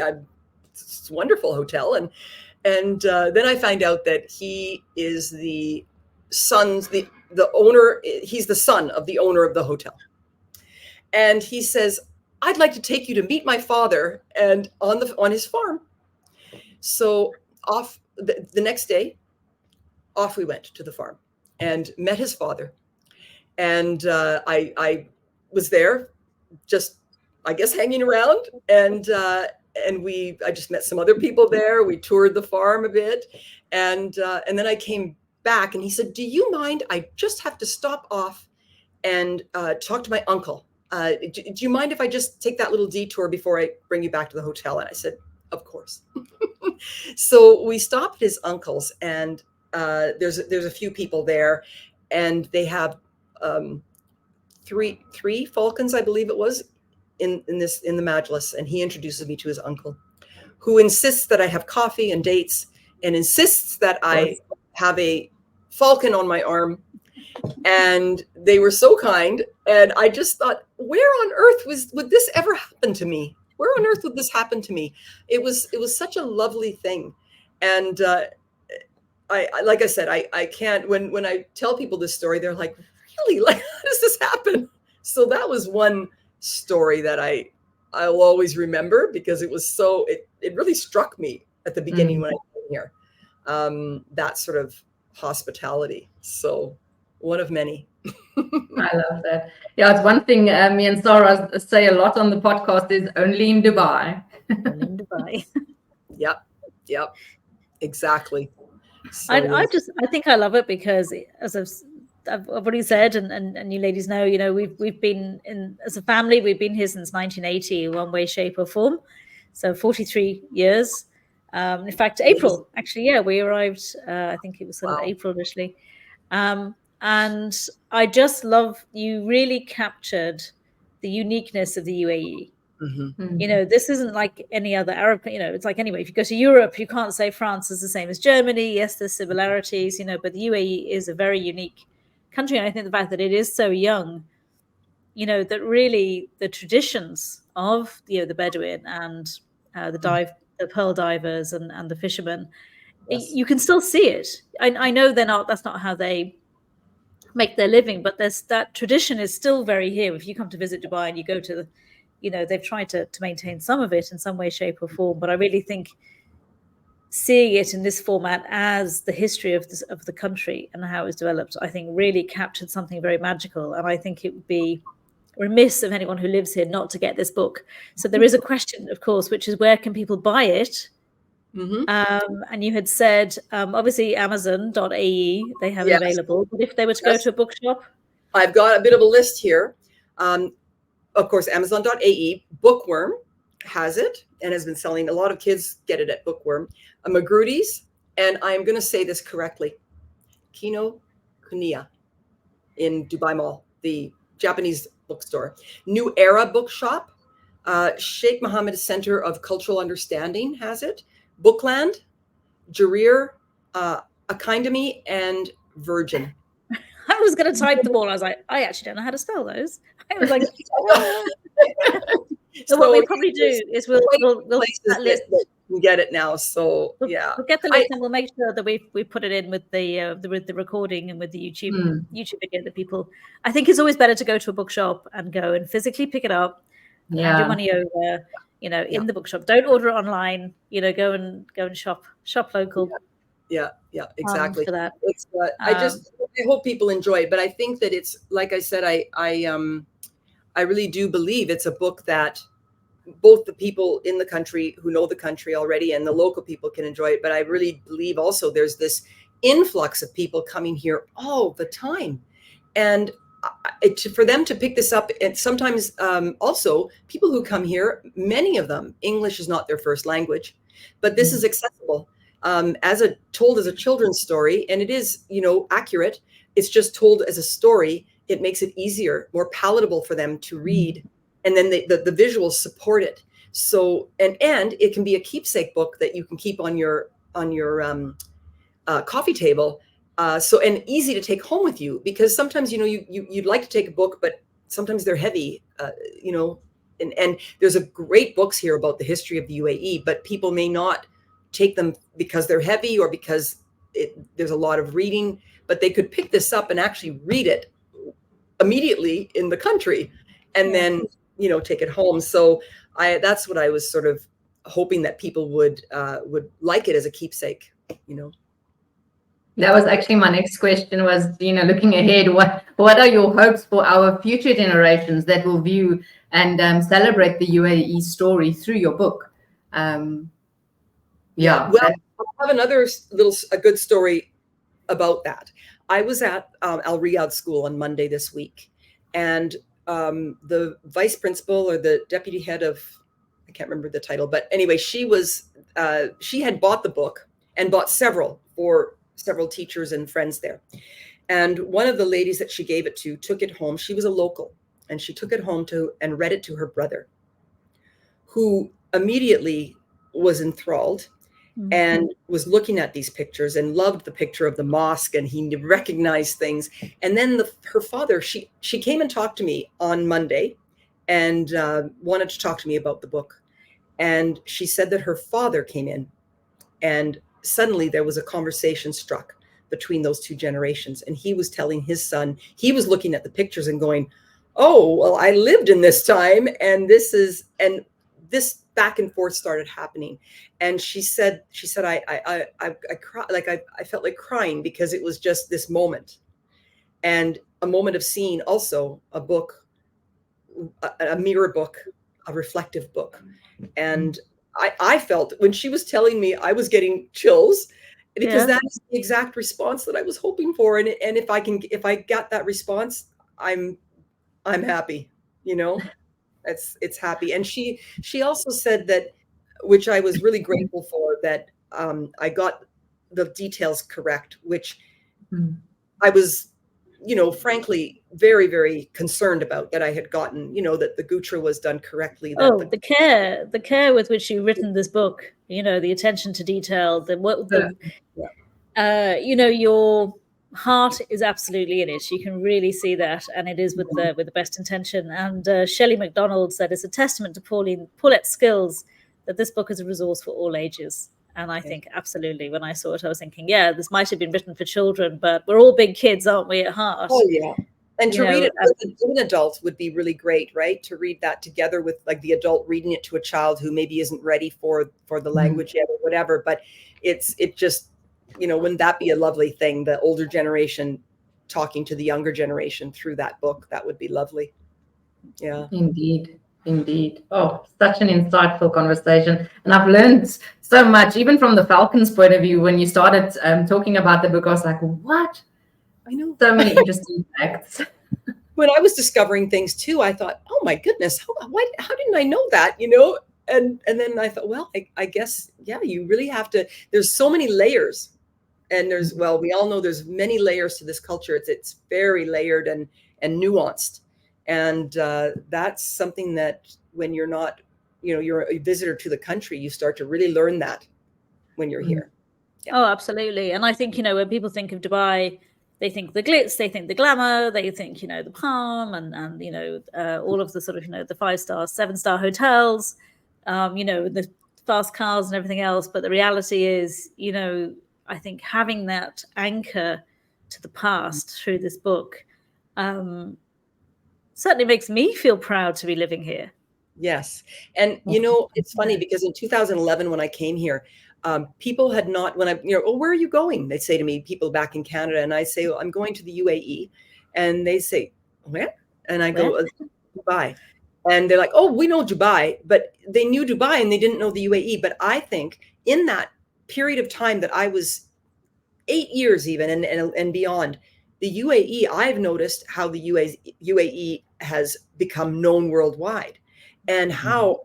It's a wonderful hotel." And then I find out that he is the owner. He's the son of the owner of the hotel. And he says, "I'd like to take you to meet my father and on his farm." So off the next day, off we went to the farm and met his father. And I was there, just, I guess, hanging around, and I just met some other people there. We toured the farm a bit, and then I came back, and he said, "Do you mind? I just have to stop off and talk to my uncle. Do you mind if I just take that little detour before I bring you back to the hotel?" And I said, "Of course." So we stopped at his uncle's, and there's a few people there, and they have three falcons, I believe it was, in the majlis, and he introduces me to his uncle, who insists that I have coffee and dates, and insists that I have a falcon on my arm. And they were so kind, and I just thought, where on earth would this ever happen to me? Where on earth would this happen to me? It was such a lovely thing. And I like I said, I can't, when I tell people this story, they're like, "Really? Like, how does this happen?" So that was one story that I'll always remember, because it was it really struck me at the beginning when I came here. That sort of hospitality. So one of many. I love that. Yeah, it's one thing me and Sara say a lot on the podcast is only in Dubai. only in Dubai. Yep. Exactly. So I think I love it because, as I've already said, and you ladies know, we've been as a family, we've been here since 1980 in one way, shape, or form. So 43 years. In fact, April, actually, we arrived. I think it was sort of April initially. And I just love, you really captured the uniqueness of the UAE. Mm-hmm. This isn't like any other Arab, it's like, anyway, if you go to Europe, you can't say France is the same as Germany. Yes, there's similarities, but the UAE is a very unique country. And I think the fact that it is so young, that really the traditions of, the Bedouin and the pearl divers and the fishermen, you can still see it. I know that's not how they make their living, but that tradition is still very here. If you come to visit Dubai and you go to they've tried to maintain some of it in some way, shape, or form. But I really think seeing it in this format as the history of the country and how it was developed, I think really captured something very magical. And I think it would be remiss of anyone who lives here not to get this book. So there is a question, of course, which is, where can people buy it? And you had said, obviously, Amazon.ae, they have it available. But if they were to go to a bookshop? I've got a bit of a list here. Of course, Amazon.ae, Bookworm has it and has been selling. A lot of kids get it at Bookworm. Magrudys, and I'm going to say this correctly, Kinokuniya in Dubai Mall, the Japanese bookstore. New Era Bookshop, Sheikh Mohammed Center of Cultural Understanding has it. Bookland, Jarir, Akindami, and Virgin. I was going to type them all. I was like, I actually don't know how to spell those. I was like, so what we probably do is we'll places that can get it now. So yeah, we'll get the list and we'll make sure that we put it in with the recording and with the YouTube video that people. I think it's always better to go to a bookshop and go and physically pick it up. Yeah, hand your money over. In the bookshop. Don't order it online. Go and shop local. Yeah, exactly. For that. It's, I hope people enjoy it, but I think that it's, like I said, I really do believe it's a book that both the people in the country who know the country already and the local people can enjoy it. But I really believe also there's this influx of people coming here all the time, and for them to pick this up, and sometimes also people who come here, many of them, English is not their first language, but this is accessible. Told as a children's story, and it is, accurate. It's just told as a story. It makes it easier, more palatable for them to read, and then the visuals support it. So, and it can be a keepsake book that you can keep on your coffee table. And easy to take home with you, because sometimes you'd like to take a book, but sometimes they're heavy. And there's great books here about the history of the UAE, but people may not take them because they're heavy or because there's a lot of reading, but they could pick this up and actually read it immediately in the country and then, take it home. So that's what I was sort of hoping, that people would like it as a keepsake, That was actually my next question was, looking ahead, what are your hopes for our future generations that will view and celebrate the UAE story through your book? Well, I have another a good story about that. I was at Al Riyadh School on Monday this week, and the vice principal or the deputy head of, I can't remember the title, but anyway, she had bought the book and bought several for several teachers and friends there. And one of the ladies that she gave it to took it home. She was a local, and she took it home and read it to her brother, who immediately was enthralled and was looking at these pictures and loved the picture of the mosque, and he recognized things. And then her father, she came and talked to me on Monday and wanted to talk to me about the book. And she said that her father came in, and suddenly there was a conversation struck between those two generations. And he was telling his son, he was looking at the pictures and going, oh, well, I lived in this time, and this back and forth started happening. And she said, I cried, I felt like crying, because it was just this moment, and a moment of seeing also a book, a mirror book, a reflective book. And I felt, when she was telling me, I was getting chills, because that is the exact response that I was hoping for. And if I got that response, I'm happy, it's happy. And she also said that, which I was really grateful for, that I got the details correct, which I was, frankly, very, very concerned about, that I had gotten, that the Gutra was done correctly. The care with which you've written this book, the attention to detail, your heart is absolutely in it. You can really see that, and it is with the best intention. And Shelley MacDonald said it's a testament to Paulette's skills that this book is a resource for all ages. And I think absolutely, when I saw it, I was thinking, this might have been written for children, but we're all big kids, aren't we, at heart? Oh yeah. And to read it as an adult would be really great, right? To read that together with, like, the adult reading it to a child who maybe isn't ready for the language yet or whatever. But it just, wouldn't that be a lovely thing? The older generation talking to the younger generation through that book, that would be lovely. Yeah. Indeed. Oh, such an insightful conversation. And I've learned so much, even from the Falcons' point of view. When you started talking about the book, I was like, what? I know. So many interesting facts. When I was discovering things too, I thought, oh my goodness, how didn't I know that? And then I thought, well, I guess, you really have to, there's so many layers. And we all know there's many layers to this culture. It's very layered and nuanced. And that's something that when you're not, you're a visitor to the country, you start to really learn that when you're here. Yeah. Oh, absolutely. And I think, when people think of Dubai, they think the glitz, they think the glamour, they think, the palm and all of the sort of, the 5-star, 7-star hotels, the fast cars and everything else. But the reality is, I think having that anchor to the past through this book certainly makes me feel proud to be living here. Yes. And, it's funny because in 2011, when I came here, people had not, when I, oh, where are you going? They'd say to me, people back in Canada, and I say, well, I'm going to the UAE. And they say, where? And I go, Dubai. And they're like, oh, we know Dubai, but they knew Dubai and they didn't know the UAE. But I think in that period of time that I was 8 years even and beyond, the UAE, I've noticed how the UAE has become known worldwide, and how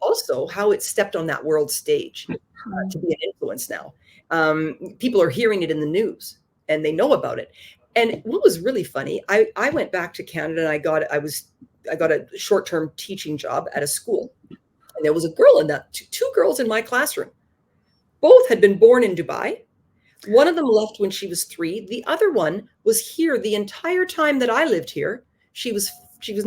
it stepped on that world stage to be an influence now. People are hearing it in the news and they know about it. And what was really funny, I went back to Canada and I got a short-term teaching job at a school. And there was a girl in that, two girls in my classroom. Both had been born in Dubai. One of them left when she was 3. The other one was here the entire time that I lived here. She was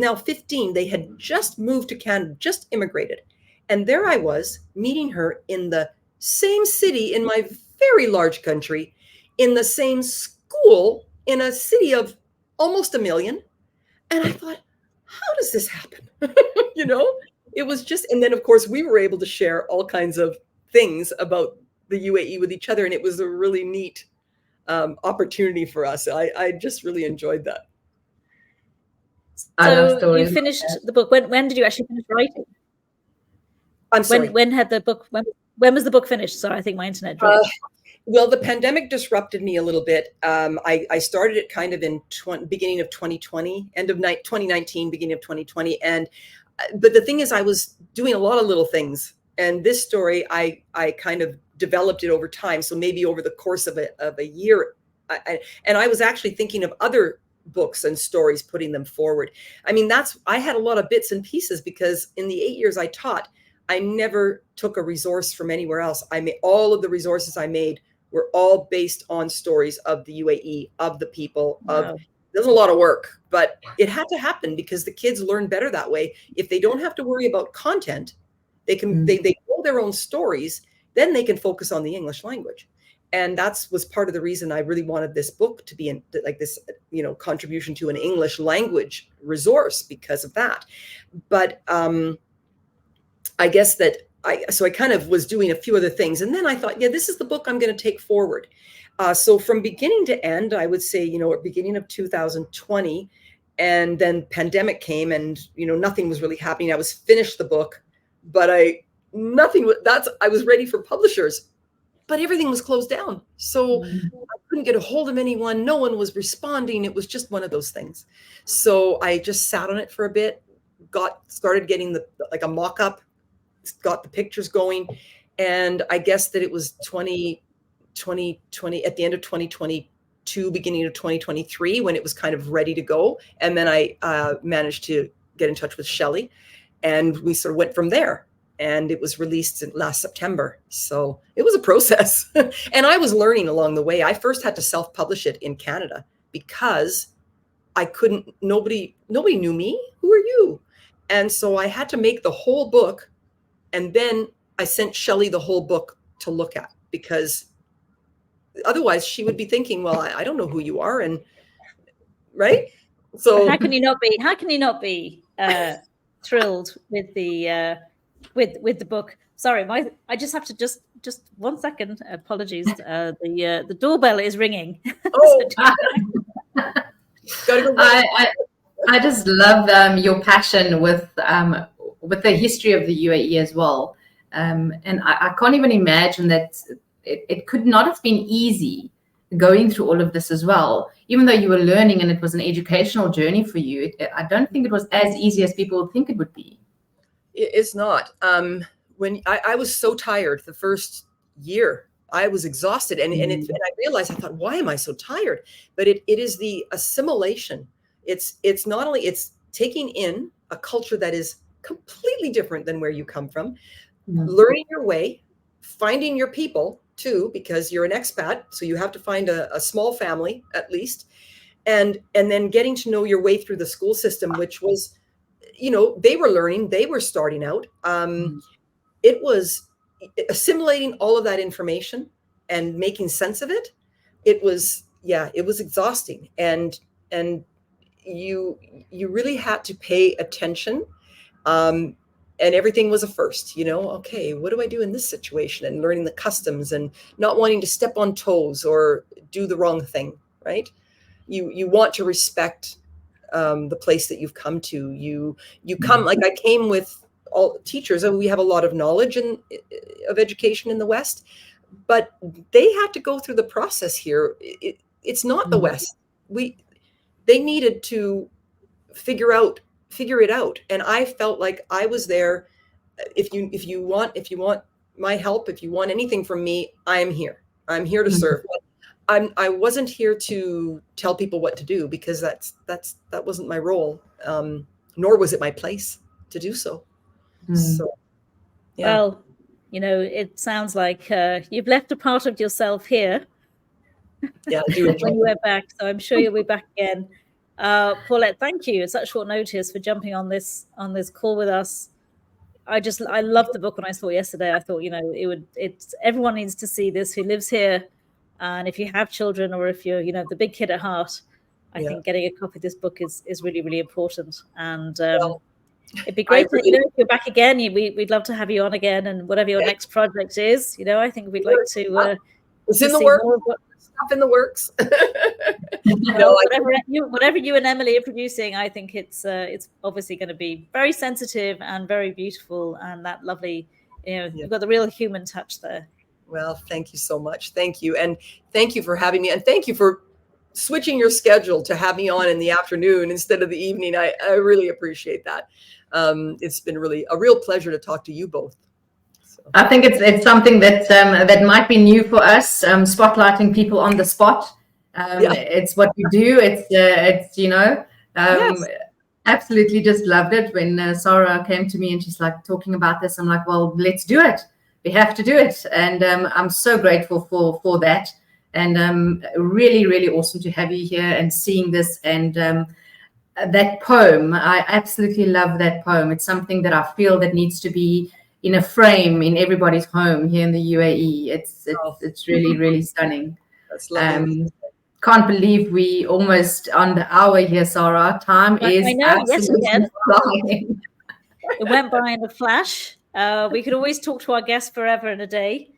now 15. They had just moved to Canada, just immigrated. And there I was meeting her in the same city in my very large country, in the same school, in a city of almost 1 million. And I thought, how does this happen? It was just, and then of course we were able to share all kinds of things about the UAE with each other. And it was a really neat opportunity for us. I just really enjoyed that. So you finished the book. When did you actually finish writing? I'm sorry. When had the book, when was the book finished? Sorry, I think my internet dropped. Well, the pandemic disrupted me a little bit. I started it kind of in beginning of 2020, end of 2019, beginning of 2020. But the thing is, I was doing a lot of little things. And this story, I kind of developed it over time. So maybe over the course of a year. And I was actually thinking of other books and stories, putting them forward. I mean, I had a lot of bits and pieces because in the 8 years I taught, I never took a resource from anywhere else. All of the resources I made were all based on stories of the UAE, of the people. Wow. There's a lot of work, but it had to happen because the kids learn better that way. If they don't have to worry about content, they can they know their own stories, then they can focus on the English language. And was part of the reason I really wanted this book to be like this, contribution to an English language resource because of that. But I guess that I kind of was doing a few other things. And then I thought, yeah, this is the book I'm going to take forward. So from beginning to end, I would say, at beginning of 2020, and then pandemic came and, nothing was really happening. I was finished the book, but I was ready for publishers, but everything was closed down. So I couldn't get a hold of anyone. No one was responding. It was just one of those things. So I just sat on it for a bit, started getting a mock-up, got the pictures going. And I guess that it was 2020 at the end of 2022, beginning of 2023, when it was kind of ready to go. And then I managed to get in touch with Shelley and we sort of went from there. And it was released last September. So it was a process. And I was learning along the way. I first had to self-publish it in Canada because nobody knew me. Who are you? And so I had to make the whole book. And then I sent Shelley the whole book to look at because otherwise she would be thinking, well, I don't know who you are. And right. So how can you not be thrilled with the with the book? Sorry, I just have to just 1 second. Apologies. The doorbell is ringing. Oh, I just love your passion with the history of the UAE as well. And I can't even imagine that it could not have been easy going through all of this as well. Even though you were learning and it was an educational journey for you, I don't think it was as easy as people think it would be. It's not. When I was so tired the first year, I was exhausted, and I realized, I thought, why am I so tired? But it is the assimilation. It's not only, it's taking in a culture that is completely different than where you come from. Mm. Learning your way, finding your people too, because you're an expat, so you have to find a small family at least, and then getting to know your way through the school system, which was, you know, they were learning, they were starting out. It was assimilating all of that information and making sense of it. It was exhausting, and you really had to pay attention. And everything was a first, you know, okay, what do I do in this situation? And learning the customs and not wanting to step on toes or do the wrong thing, right? You want to respect the place that you've come to. You come, like I came with all teachers, and we have a lot of knowledge of education in the West, but they had to go through the process here. It's not the West. They needed to figure it out, and I felt like I was there. If you want my help, if you want anything from me, I'm here to serve. I wasn't here to tell people what to do, because that wasn't my role, nor was it my place to do so. So yeah. Well, you know, it sounds like you've left a part of yourself here. Yeah, I do enjoy when you went back, so I'm sure you'll be back again. Paulette, thank you at such short notice for jumping on this call with us. I loved the book when I saw it yesterday. I thought, you know, everyone needs to see this who lives here, and if you have children, or if you're, you know, the big kid at heart, I think getting a copy of this book is really, really important. And it'd be great to, you know, if you're back again. We'd love to have you on again, and whatever your next project is, you know, I think we'd like to. It's in the works. Stuff in the works. Whatever you and Emily are producing, I think it's obviously going to be very sensitive and very beautiful, and that lovely, you know, you've got the real human touch there. Well, thank you so much. Thank you, and thank you for having me, and thank you for switching your schedule to have me on in the afternoon instead of the evening. I really appreciate that. It's been really a real pleasure to talk to you both. I think it's something that might be new for us, spotlighting people on the spot. It's what we do. It's you know, absolutely just loved it when Sara came to me and she's like talking about this. I'm like, well, let's do it. We have to do it, and I'm so grateful for that. And really, really awesome to have you here and seeing this. And that poem, I absolutely love that poem. It's something that I feel that needs to be in a frame in everybody's home here in the UAE. It's really, really stunning. That's lovely. Can't believe we almost on the hour here, Sara. Time is absolutely flying. It went by in a flash. We could always talk to our guests forever and a day,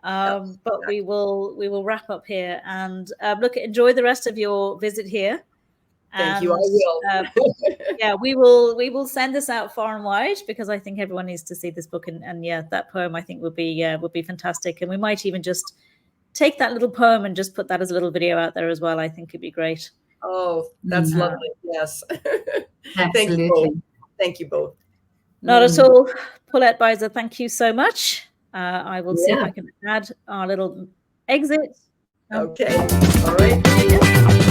but we will wrap up here and enjoy the rest of your visit here. Thank you. I will. We will send this out far and wide, because I think everyone needs to see this book, and that poem I think would be fantastic, and we might even just take that little poem and just put that as a little video out there as well. I think it'd be great. Oh, that's lovely. Yes. Absolutely. Thank you both. Not at all. Paulette Buizer, thank you so much. I will see if I can add our little exit. Okay. All right.